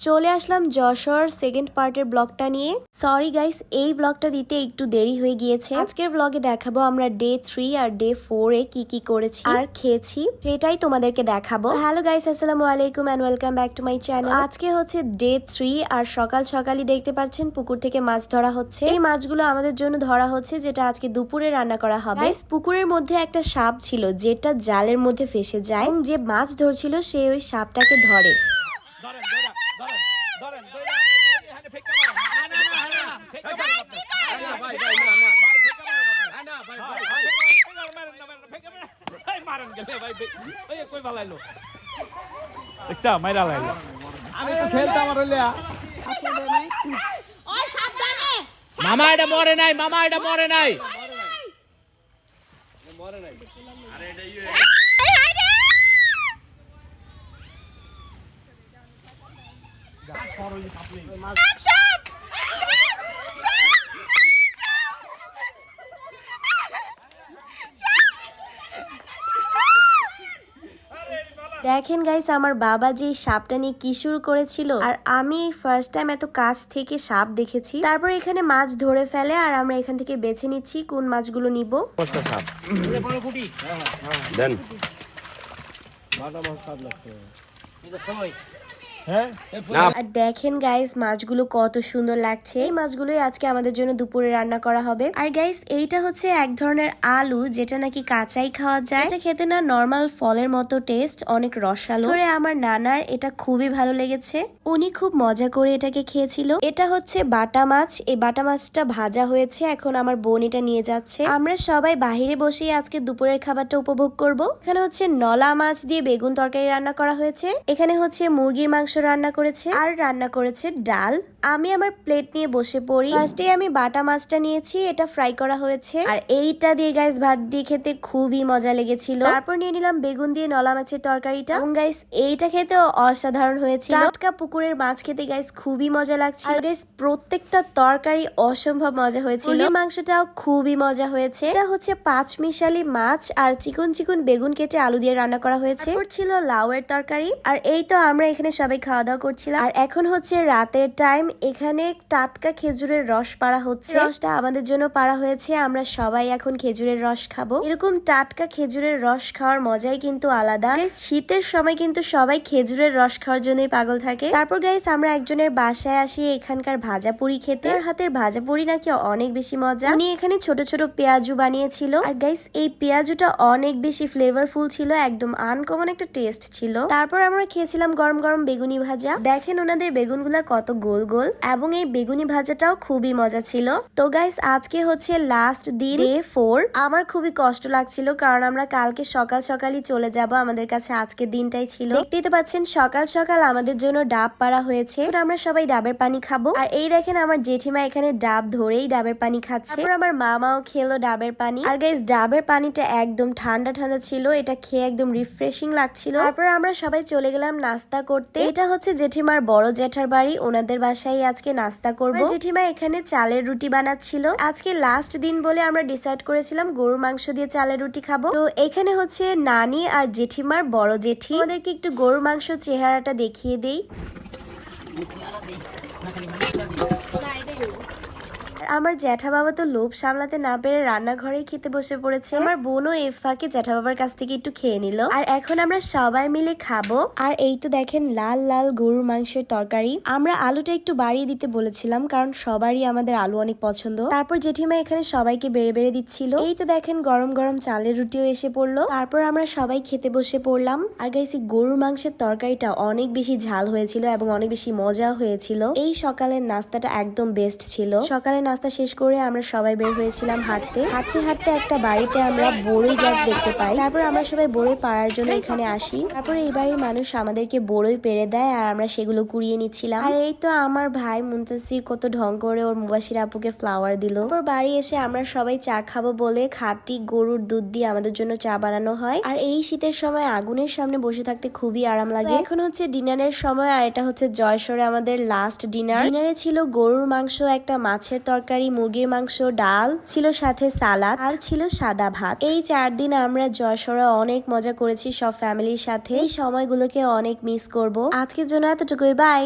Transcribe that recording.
চলে আসলাম যশোর সেকেন্ড পার্টের ব্লগটা নিয়ে। সরি গাইস, এই ব্লগটা দিতে একটু দেরি হয়ে গিয়েছে। আজকের ব্লগে দেখাবো আমরা ডে 3 আর ডে 4 এ কি কি করেছি আর খেয়েছি, সেটাই তোমাদেরকে দেখাবো। হ্যালো গাইস, আসসালামু আলাইকুম and welcome back to my channel. আজকে হচ্ছে ডে 3 আর সকাল সকালই দেখতে পাচ্ছেন পুকুর থেকে মাছ ধরা হচ্ছে। এই মাছগুলো আমাদের জন্য ধরা হচ্ছে, যেটা আজকে দুপুরে রান্না করা হবে। পুকুরের মধ্যে একটা সাপ ছিল যেটা জালের মধ্যে ফেসে যায়, এবং যে মাছ ধরছিল সে ওই সাপটাকে ধরে। মামা এটা মরে নাই, মামা এটা মরে নাই। দেখেন গাইস, আমার বাবা যে সাপটা নিয়ে কি শুরু করেছিল, আর আমি ফার্স্ট টাইম এত কাছ থেকে সাপ দেখেছি। তারপর এখানে মাছ ধরে ফেলে আর আমরা এখান থেকে বেছে নিচ্ছি কোন মাছগুলো নিব। আর দেখেন গাইস, মাছগুলো কত সুন্দর লাগছে। এই মাছগুলোই আজকে আমাদের জন্য দুপুরে রান্না করা হবে। আর গাইস, এইটা হচ্ছে এক ধরনের আলু, যেটা নাকি কাঁচাই খাওয়া যায়। এটা খেতে না নরমাল ফলের মতো টেস্ট, অনেক রসালো। করে আমার নানার এটা খুবই ভালো লেগেছে, উনি খুব মজা করে এটাকে খেয়েছিল। এটা হচ্ছে বাটা মাছ, এই বাটা মাছটা ভাজা হয়েছে, এখন আমার বোন এটা নিয়ে যাচ্ছে। আমরা সবাই বাহিরে বসে আজকে দুপুরের খাবারটা উপভোগ করব। এখানে হচ্ছে নলা মাছ দিয়ে বেগুন তরকারি রান্না করা হয়েছে, এখানে হচ্ছে মুরগির মাংস রান্না করেছে, আর রান্না করেছে ডাল। আমি আমার প্লেট নিয়ে বসে পড়ি। ফার্স্টে আমি বাটা মাছটা নিয়েছি, এটা ফ্রাই করা হয়েছে, আর এইটা দিয়ে গাইস ভাত দিয়ে খেতে খুবই মজা লেগেছিল। তারপর নিয়ে নিলাম বেগুন দিয়ে নলা মাছের তরকারিটা, এবং গাইস এইটা খেতে অসাধারণ হয়েছিল। টাটকা পুকুরের মাছ খেতে গাইস খুবই মজা লাগছিল। আর গাইস প্রত্যেকটা তরকারি অসম্ভব মজা হয়েছিল। মাংসটাও খুবই মজা হয়েছে। এটা হচ্ছে পাঁচমিশালি মাছ আর চিকন চিকন বেগুন কেটে আলু দিয়ে রান্না করা হয়েছে। তারপর ছিল লাউয়ের তরকারি। আর এই তো আমরা এখানে সবাই খাওয়া দাওয়া করছিলাম। আর এখন হচ্ছে রাতের টাইম, এখানে টাটকা খেজুরের রস পাড়া হচ্ছে। রসটা আমাদের জন্য পাড়া হয়েছে, আমরা সবাই এখন খেজুরের রস খাবো। এরকম টাটকা খেজুরের রস খাওয়ার মজাই কিন্তু আলাদা। শীতের সময় কিন্তু সবাই খেজুরের রস খাওয়ার জন্যই পাগল থাকে। তারপর গাইস আমরা একজনের বাসায় আসি এখানকার ভাজা পুরি খেতে। আর হাতের ভাজা পুরি নাকি অনেক বেশি মজা। উনি এখানে ছোট ছোট পেঁয়াজু বানিয়েছিল। আর গাইস এই পেঁয়াজুটা অনেক বেশি ফ্লেভারফুল ছিল, একদম আনকমন একটা টেস্ট ছিল। তারপর আমরা খেয়েছিলাম গরম গরম বেগুনি ভাজা। দেখেন ওনাদের বেগুনগুলা কত গোল গোল, এবং এই বেগুনি ভাজাটাও খুবই মজা ছিল। তো গাইস আজকে হচ্ছে লাস্ট দিন, ডে 4। আমার খুবই কষ্ট লাগছিল, কারণ আমরা কালকে সকাল সকালই চলে যাব। আমাদের কাছে আজকে দিনটাই ছিল। দেখতেই তো পাচ্ছেন সকাল সকাল আমাদের জন্য ডাব পাড়া হয়েছে, আমরা সবাই ডাবের পানি খাবো। আর এই দেখেন আমার জেঠিমা এখানে ডাব ধরেই ডাবের পানি খাচ্ছে। তারপর আমার মামাও খেলো ডাবের পানি। আর গাইস ডাবের পানিটা একদম ঠান্ডা ঠান্ডা ছিল, এটা খেয়ে একদম রিফ্রেশিং লাগছিল। তারপর আমরা সবাই চলে গেলাম নাস্তা করতে। এটা হচ্ছে জেঠিমার বড় জ্যাঠার বাড়ি, ওনাদের বাসায় আজকে নাস্তা করব। জেঠিমা এখানে চালের রুটি বানাচ্ছিল। আজকে লাস্ট দিন বলে আমরা ডিসাইড করেছিলাম গরুর মাংস দিয়ে চালের রুটি খাবো। তো এখানে হচ্ছে নানি আর জেঠিমার বড় জেঠি। ওদেরকে একটু গরুর মাংস চেহারাটা দেখিয়ে দেই। আমার জ্যাঠা বাবা তো লোভ সামলাতে না পেরে রান্নাঘরেই খেতে বসে পড়েছে। আমার বোনও এফাকে জ্যাঠা বাবার কাছ থেকে একটু খেয়ে নিল। আর এখন আমরা সবাই মিলে খাবো। আর এই তো দেখেন লাল লাল গরুর মাংসের তরকারি। আমরা আলুটা একটু বাড়িয়ে দিতে বলেছিলাম, কারণ সবারই আমাদের আলু অনেক পছন্দ। তারপর জেঠিমা এখানে সবাইকে বেড়ে বেড়ে দিচ্ছিল। এই তো দেখেন গরম গরম চালের রুটিও এসে পড়লো। তারপর আমরা সবাই খেতে বসে পড়লাম। আর গাইস গরুর মাংসের তরকারিটা অনেক বেশি ঝাল হয়েছিল এবং অনেক বেশি মজা হয়েছিল। এই সকালের নাস্তাটা একদম বেস্ট ছিল। সকালের নাস্তা শেষ করে আমরা সবাই বের হয়েছিলাম হাঁটতে হাঁটতে হাঁটতে একটা বাড়িতে আমরা বড়ই গাছ দেখতে পাই। তারপর আমরা সবাই বড়ই পাড়ার জন্য এখানে আসি। তারপর এই বাড়ির মানুষ আমাদেরকে বড়ই পেড়ে দেয়, আর আমরা সেগুলো কুড়িয়ে নিচ্ছিলাম। আর এই তো আমার ভাই মুনতাসির কত ঢং করে ওর মুবাসির আপুকে ফ্লাওয়ার দিল। তারপর বাড়ি এসে আমরা সবাই চা খাবো বলে খাঁটি গরুর দুধ দিয়ে আমাদের জন্য চা বানানো হয়। আর এই শীতের সময় আগুনের সামনে বসে থাকতে খুবই আরাম লাগে। এখন হচ্ছে ডিনারের সময়, আর এটা হচ্ছে জয়সরে আমাদের লাস্ট ডিনার। ডিনারে ছিল গরুর মাংস, একটা মাছের তরকারি, মুরগির মাংস, ডাল ছিল, সাথে সালাদ, আর ছিল সাদা ভাত। এই 4 দিন আমরা যশোরে অনেক মজা করেছি সব ফ্যামিলির সাথে। এই সময়গুলোকে অনেক মিস করব। আজকের জন্য এতটুকুই, বাই।